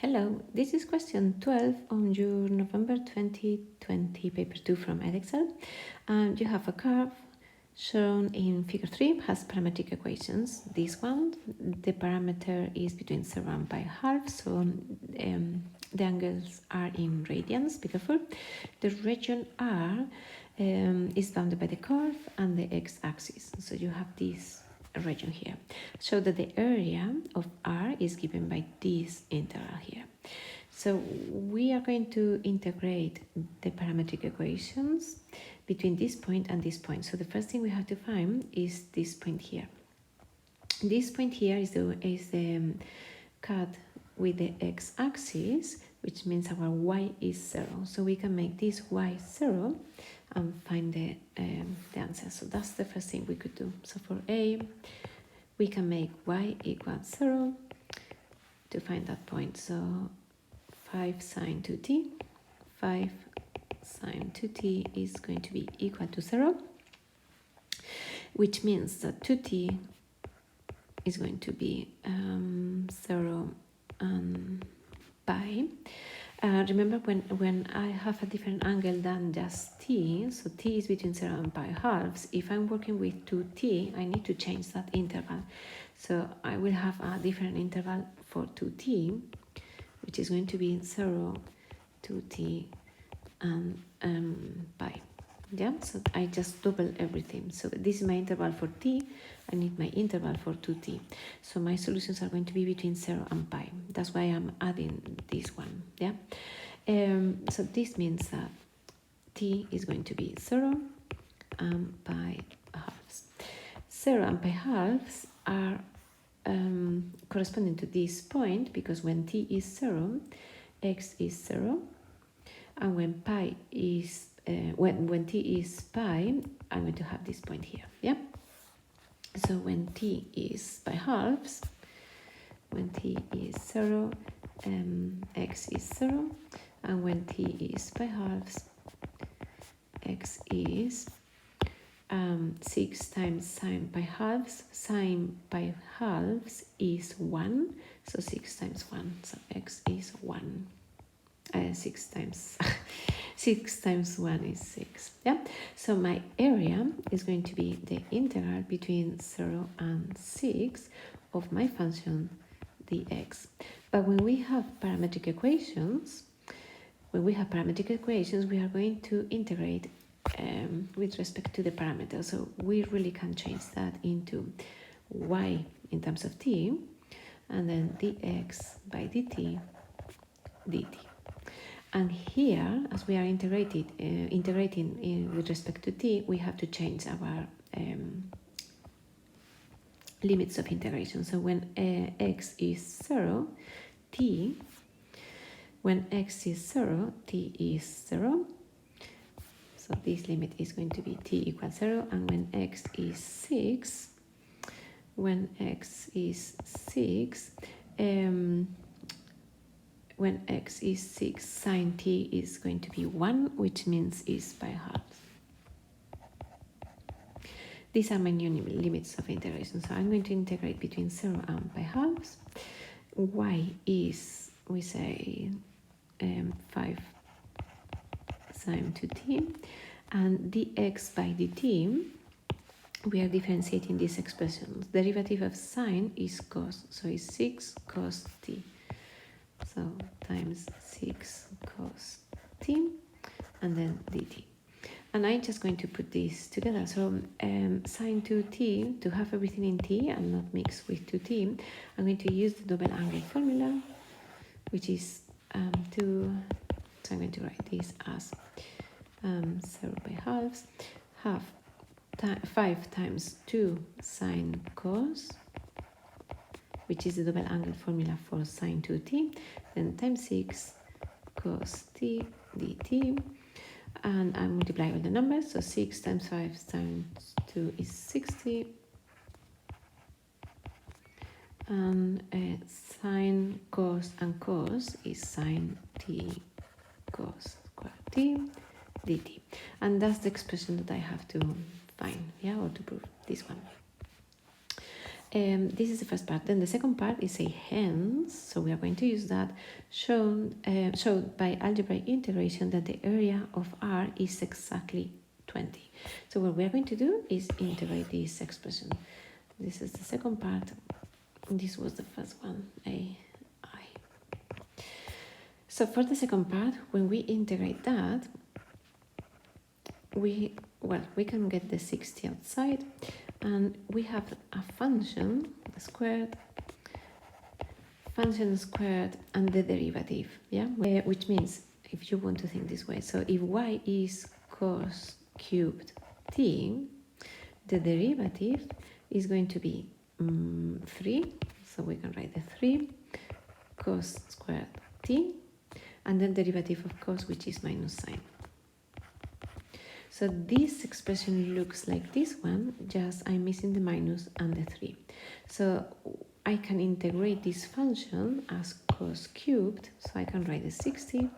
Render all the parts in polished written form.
Hello, this is question 12 on your November 2020 paper 2 from Edexcel. You have a curve shown in figure 3, has parametric equations. This one, the parameter is between 0 and pi half, so the angles are in radians, be careful. The region R is bounded by the curve and the x-axis, so you have this region here. So that the area of R is given by this integral here. So we are going to integrate the parametric equations between this point and this point. So the first thing we have to find is this point here. This point here is the cut with the x-axis, which means our y is 0. So we can make this y 0 and find the answer. So that's the first thing we could do. So for A, we can make y equals 0 to find that point. So 5 sine 2t, 5 sine 2t is going to be equal to 0, which means that 2t is going to be 0 and pi. Remember when I have a different angle than just t, so t is between 0 and pi halves, if I'm working with 2t, I need to change that interval. So I will have a different interval for 2t, which is going to be 0, 2t, and pi. Yeah, so I just double everything. So this is my interval for t, I need my interval for 2t. So my solutions are going to be between 0 and pi. That's why I'm adding this one, yeah? So this means that t is going to be 0 and pi halves. 0 and pi halves are corresponding to this point, because when t is 0, x is 0, and when pi is when t is pi, I'm going to have this point here, yeah? So when t is pi halves, when t is 0, x is 0, and when t is pi halves, x is 6 times sine pi halves. Sine pi halves is 1, so 6 times 1, so x is 1. 6 times 6 times 1 is 6, yeah? So my area is going to be the integral between 0 and 6 of my function dx. But when we have parametric equations, we are going to integrate with respect to the parameter. So we really can change that into y in terms of t, and then dx by dt. And here, as we are integrating with respect to t, we have to change our limits of integration. So when x is 0, t is 0. So this limit is going to be t equals 0. And when x is 6, when x is 6, sine t is going to be 1, which means is pi halves. These are my new limits of integration. So I'm going to integrate between 0 and pi halves. Y is, we say, 5 sine 2t. And dx by dt, we are differentiating these expressions. Derivative of sine is cos, so it's 6 cos t. So times 6 cos t, and then dt. And I'm just going to put this together. So sine 2t, to have everything in t and not mix with 2t, I'm going to use the double angle formula, which is 2, so I'm going to write this as 0 pi halves, 5 times 2 sine cos, which is the double angle formula for sine 2t, then times 6 cos t dt, and I multiply all the numbers, so 6 times 5 times 2 is 60, and sine cos and cos is sine t cos square t dt, and that's the expression that I have to find, yeah, or to prove this one. This is the first part. Then the second part is a hence, so we are going to use that, showed by algebraic integration that the area of R is exactly 20. So what we are going to do is integrate this expression. This is the second part. This was the first one, I. So for the second part, when we integrate that, we can get the 60 outside, and we have a function squared, and the derivative, yeah, which means, if you want to think this way, so if y is cos cubed t, the derivative is going to be 3, so we can write the 3 cos squared t, and then derivative of cos, which is minus sine. So this expression looks like this one, just I'm missing the minus and the 3. So I can integrate this function as cos cubed, so I can write the 60,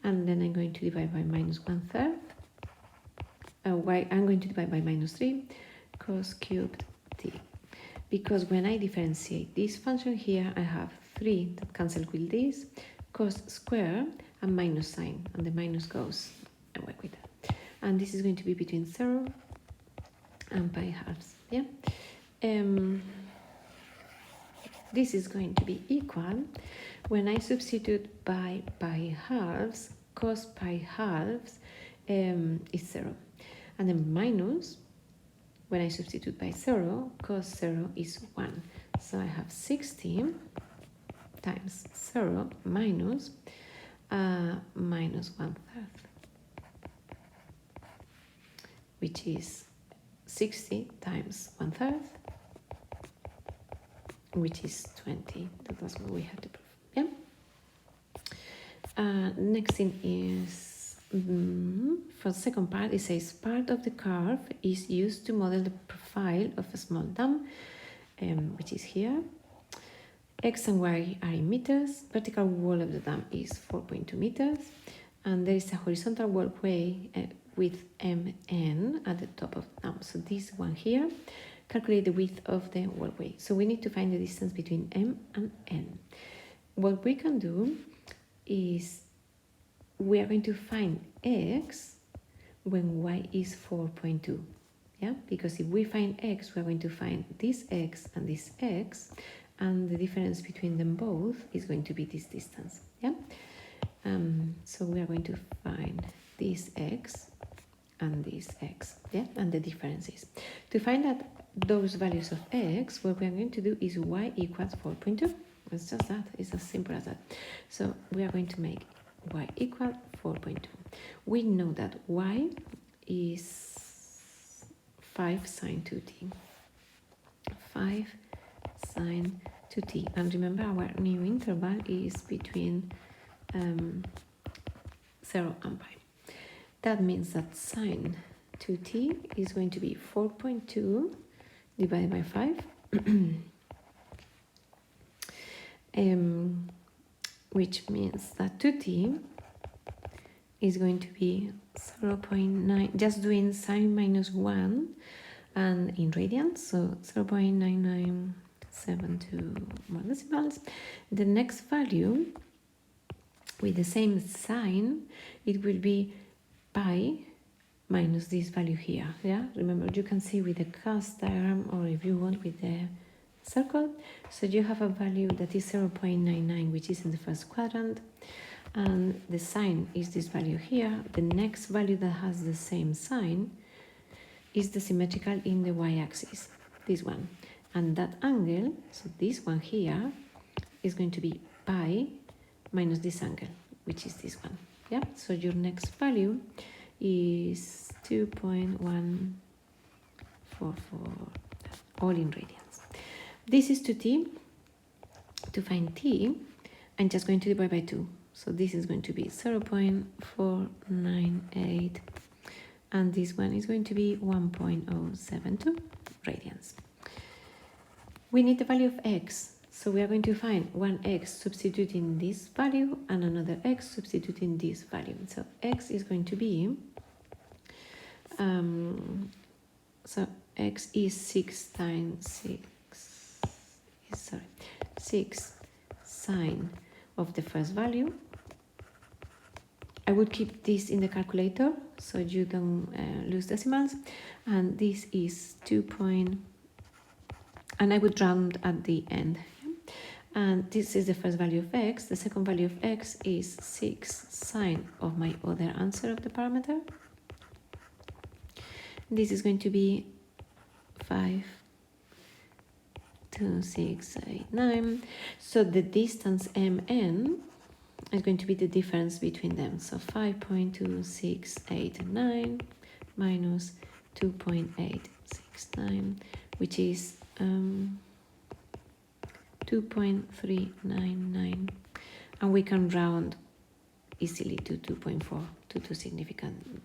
and then I'm going to divide by minus 1/3. I'm going to divide by minus 3 cos cubed t. Because when I differentiate this function here, I have 3 that cancel with this, cos squared and minus sine, and the minus goes away with that. And this is going to be between 0 and pi halves, yeah? This is going to be equal, when I substitute by pi halves, cos pi halves is 0. And then minus, when I substitute by 0, cos 0 is 1. So I have 60 times 0 minus minus 1/3, which is 60 times 1/3, which is 20. That was what we had to prove, yeah? Next thing is, for the second part, it says part of the curve is used to model the profile of a small dam, which is here. X and Y are in meters, vertical wall of the dam is 4.2 meters, and there is a horizontal walkway with MN at the top of the dam. So this one here, calculate the width of the walkway. So we need to find the distance between M and N. What we can do is we are going to find X when Y is 4.2. Yeah, because if we find X, we're going to find this X and this X, and the difference between them both is going to be this distance, yeah? So we are going to find this X and this X, yeah? And the differences. To find out those values of X, what we are going to do is Y equals 4.2. It's just that, it's as simple as that. So we are going to make Y equal 4.2. We know that Y is 5 sine 2t. 5 sine 2t, and remember our new interval is between 0 and pi. That means that sine 2t is going to be 4.2 divided by 5, which means that 2t is going to be 0.9, just doing sine minus 1 and in radians, so 0.9972 more decimals. The next value with the same sign, it will be pi minus this value here, yeah? Remember, you can see with the cast diagram, or if you want with the circle. So you have a value that is 0.99, which is in the first quadrant, and the sign is this value here. The next value that has the same sign is the symmetrical in the y-axis, this one. And that angle, so this one here, is going to be pi minus this angle, which is this one, yeah? So your next value is 2.144, all in radians. This is 2t. To find t, I'm just going to divide by 2. So this is going to be 0.498, and this one is going to be 1.072 radians. We need the value of x, so we are going to find one x substituting this value and another x substituting this value. So x is going to be So x is 6 times 6 sine of the first value. I would keep this in the calculator so you don't lose decimals. And this is 2 point, and I would round at the end. And this is the first value of x. The second value of x is 6 sine of my other answer of the parameter. This is going to be 5, 2, 6, 8, 9. So the distance mn is going to be the difference between them. So 5.2689 minus 2.869, which is 2.399. And we can round easily to 2.4 to two significant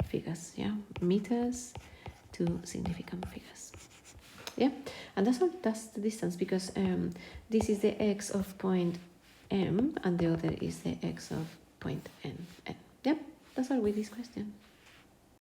figures, yeah? Meters to significant figures. Yeah, and that's all. That's the distance, because this is the x of point M and the other is the x of point N. Yeah, that's all with this question.